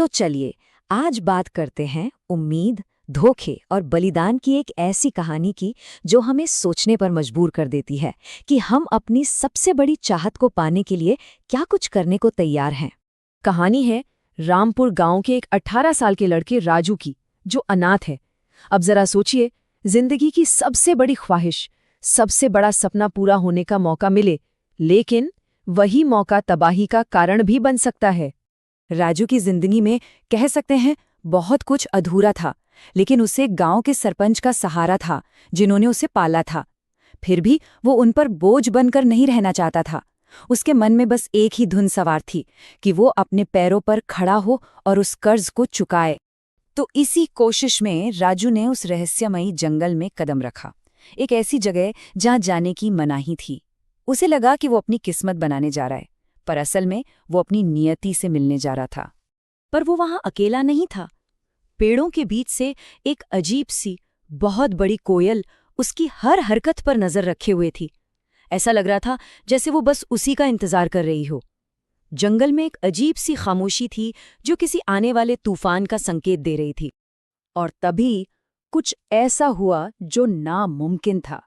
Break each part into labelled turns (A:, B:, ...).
A: तो चलिए आज बात करते हैं उम्मीद, धोखे और बलिदान की एक ऐसी कहानी की जो हमें सोचने पर मजबूर कर देती है कि हम अपनी सबसे बड़ी चाहत को पाने के लिए क्या कुछ करने को तैयार हैं।
B: कहानी है रामपुर गांव के एक 18 साल के लड़के राजू की, जो अनाथ है। अब जरा सोचिए, जिंदगी की सबसे बड़ी ख्वाहिश, सबसे बड़ा सपना पूरा होने का मौका मिले, लेकिन वही मौका तबाही का कारण भी बन सकता है।
A: राजू की जिंदगी में कह सकते हैं बहुत कुछ अधूरा था, लेकिन उसे गांव के सरपंच का सहारा था जिन्होंने उसे पाला था। फिर भी वो उन पर बोझ बनकर नहीं रहना चाहता था। उसके मन में बस एक ही धुन सवार थी कि वो अपने पैरों पर खड़ा हो और उस कर्ज को चुकाए। तो इसी कोशिश में राजू ने उस रहस्यमयी जंगल में कदम रखा, एक ऐसी जगह जहां जाने की मनाही थी। उसे लगा कि वो अपनी किस्मत बनाने जा रहा है, पर असल में वो अपनी नियति से मिलने जा रहा था। पर वो वहां अकेला नहीं था। पेड़ों के बीच से एक अजीब सी बहुत बड़ी कोयल उसकी हर हरकत पर नजर रखे हुए थी। ऐसा लग रहा था जैसे वो बस उसी का इंतजार कर रही हो। जंगल में एक अजीब सी खामोशी थी जो किसी आने वाले तूफान का संकेत दे रही थी। और तभी कुछ ऐसा हुआ जो नामुमकिन था।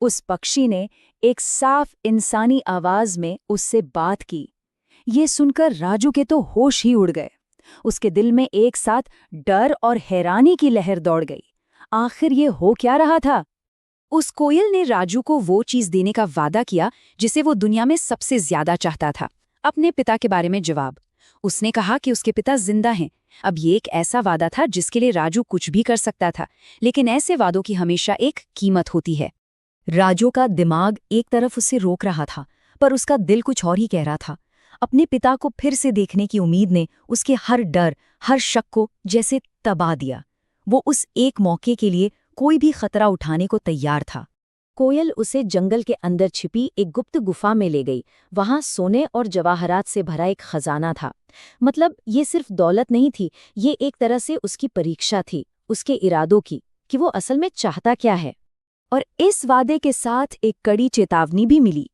A: उस पक्षी ने एक साफ इंसानी आवाज में उससे बात की। ये सुनकर राजू के तो होश ही उड़ गए। उसके दिल में एक साथ डर और हैरानी की लहर दौड़ गई। आखिर ये हो क्या रहा था? उस कोयल ने राजू को वो चीज देने का वादा किया जिसे वो दुनिया में सबसे ज्यादा चाहता था, अपने पिता के बारे में जवाब। उसने कहा कि उसके पिता जिंदा हैं। अब ये एक ऐसा वादा था जिसके लिए राजू कुछ भी कर सकता था, लेकिन ऐसे वादों की हमेशा एक कीमत होती है। राजू का दिमाग एक तरफ उसे रोक रहा था, पर उसका दिल कुछ और ही कह रहा था। अपने पिता को फिर से देखने की उम्मीद ने उसके हर डर, हर शक को जैसे दबा दिया। वो उस एक मौके के लिए कोई भी खतरा उठाने को तैयार था। कोयल उसे जंगल के अंदर छिपी एक गुप्त गुफा में ले गई। वहां सोने और जवाहरात से भरा एक खजाना था। मतलब ये सिर्फ दौलत नहीं थी, ये एक तरह से उसकी परीक्षा थी, उसके इरादों की, कि वो असल में चाहता क्या है। और इस वादे के साथ एक कड़ी चेतावनी भी मिली।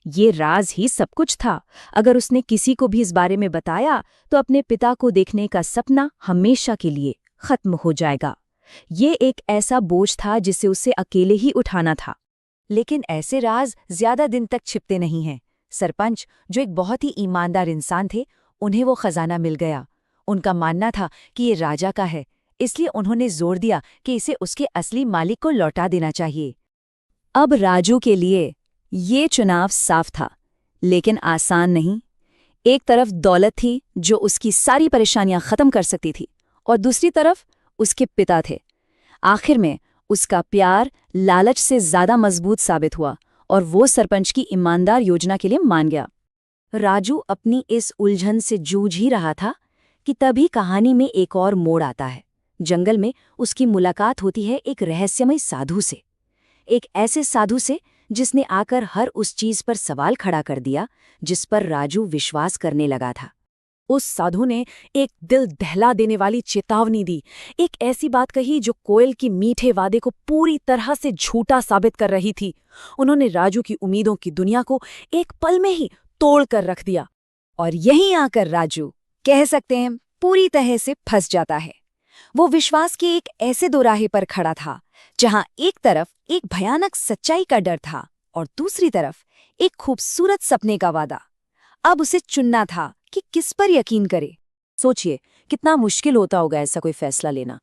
A: ये राज ही सब कुछ था। अगर उसने किसी को भी इस बारे में बताया तो अपने पिता को देखने का सपना हमेशा के लिए खत्म हो जाएगा। ये एक ऐसा बोझ था जिसे उसे अकेले ही उठाना था। लेकिन ऐसे राज ज्यादा दिन तक छिपते नहीं हैं। सरपंच, जो एक बहुत ही ईमानदार इंसान थे, उन्हें वो खजाना मिल गया। उनका मानना था कि ये राजा का है, इसलिए उन्होंने जोर दिया कि इसे उसके असली मालिक को लौटा देना चाहिए। अब राजू के लिए ये चुनाव साफ था, लेकिन आसान नहीं। एक तरफ दौलत थी जो उसकी सारी परेशानियां खत्म कर सकती थी, और दूसरी तरफ उसके पिता थे। आखिर में उसका प्यार लालच से ज्यादा मजबूत साबित हुआ और वो सरपंच की ईमानदार योजना के लिए मान गया। राजू अपनी इस उलझन से जूझ ही रहा था कि तभी कहानी में एक और मोड़ आता है। जंगल में उसकी मुलाकात होती है एक रहस्यमय साधु से, एक ऐसे साधु से जिसने आकर हर उस चीज पर सवाल खड़ा कर दिया जिस पर राजू विश्वास करने लगा था। उस साधु ने एक दिल दहला देने वाली चेतावनी दी, एक ऐसी बात कही जो कोयल की मीठे वादे को पूरी तरह से झूठा साबित कर रही थी। उन्होंने राजू की उम्मीदों की दुनिया को एक पल में ही तोड़ कर रख दिया। और यहीं आकर राजू, कह सकते हैं, पूरी तरह से फंस जाता है। वो विश्वास के एक ऐसे दोराहे पर खड़ा था जहां एक तरफ एक भयानक सच्चाई का डर था और दूसरी तरफ एक खूबसूरत सपने का वादा। अब उसे चुनना था कि किस पर यकीन करे। सोचिए कितना मुश्किल होता होगा ऐसा कोई फैसला लेना,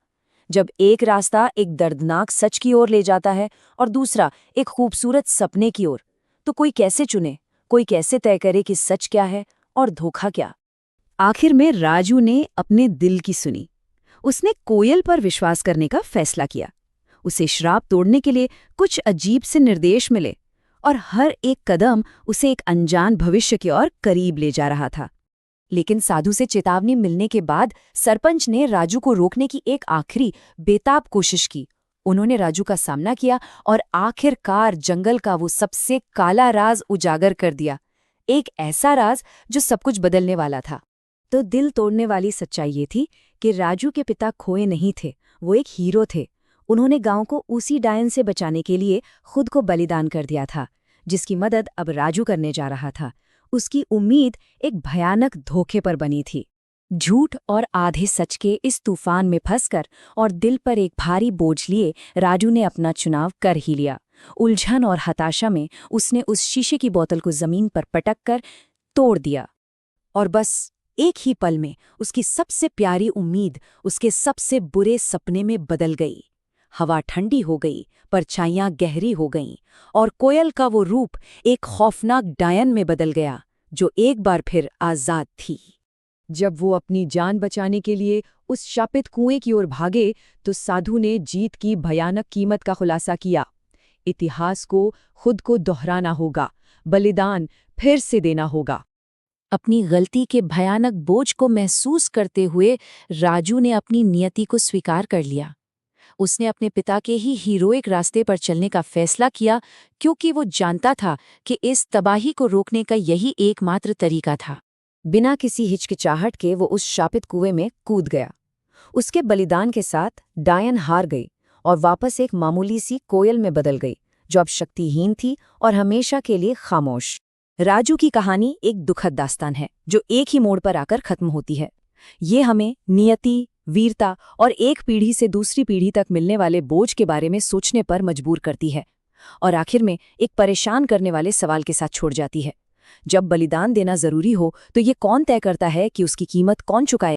A: जब एक रास्ता एक दर्दनाक सच की ओर ले जाता है और दूसरा एक खूबसूरत सपने की ओर। तो कोई कैसे चुने, कोई कैसे तय करे कि सच क्या है और धोखा क्या? आखिर में राजू ने अपने दिल की सुनी। उसने कोयल पर विश्वास करने का फैसला किया। उसे श्राप तोड़ने के लिए कुछ अजीब से निर्देश मिले और हर एक कदम उसे एक अनजान भविष्य की ओर करीब ले जा रहा था। लेकिन साधु से चेतावनी मिलने के बाद सरपंच ने राजू को रोकने की एक आखिरी बेताब कोशिश की। उन्होंने राजू का सामना किया और आखिरकार जंगल का वो सबसे काला राज उजागर कर दिया, एक ऐसा राज जो सब कुछ बदलने वाला था। तो दिल तोड़ने वाली सच्चाई ये थी कि राजू के पिता खोए नहीं थे, वो एक हीरो थे। उन्होंने गांव को उसी डायन से बचाने के लिए खुद को बलिदान कर दिया था, जिसकी मदद अब राजू करने जा रहा था। उसकी उम्मीद एक भयानक धोखे पर बनी थी। झूठ और आधे सच के इस तूफान में फंसकर और दिल पर एक भारी बोझ लिए राजू ने अपना चुनाव कर ही लिया। उलझन और हताशा में उसने उस शीशे की बोतल को जमीन पर पटक कर तोड़ दिया। और बस एक ही पल में उसकी सबसे प्यारी उम्मीद उसके सबसे बुरे सपने में बदल गई। हवा ठंडी हो गई, परछाइयां गहरी हो गईं और कोयल का वो रूप एक खौफनाक डायन में बदल गया जो एक बार फिर आजाद थी।
B: जब वो अपनी जान बचाने के लिए उस शापित कुएं की ओर भागे तो साधु ने जीत की भयानक कीमत का खुलासा किया। इतिहास को खुद को दोहराना होगा, बलिदान फिर से देना होगा।
A: अपनी गलती के भयानक बोझ को महसूस करते हुए राजू ने अपनी नियति को स्वीकार कर लिया। उसने अपने पिता के ही हीरोइक रास्ते पर चलने का फैसला किया क्योंकि वो जानता था कि इस तबाही को रोकने का यही एकमात्र तरीका था। बिना किसी हिचकिचाहट के वो उस शापित कुएं में कूद गया। उसके बलिदान के साथ डायन हार गई और वापस एक मामूली सी कोयल में बदल गई जो अब शक्तिहीन थी और हमेशा के लिए खामोश। राजू की कहानी एक दुखद दास्तान है जो एक ही मोड़ पर आकर खत्म होती है। ये हमें नियति, वीरता और एक पीढ़ी से दूसरी पीढ़ी तक मिलने वाले बोझ के बारे में सोचने पर मजबूर करती है और आखिर में एक परेशान करने वाले सवाल के साथ छोड़ जाती है। जब बलिदान देना जरूरी हो तो ये कौन तय करता है कि उसकी कीमत कौन चुकाए?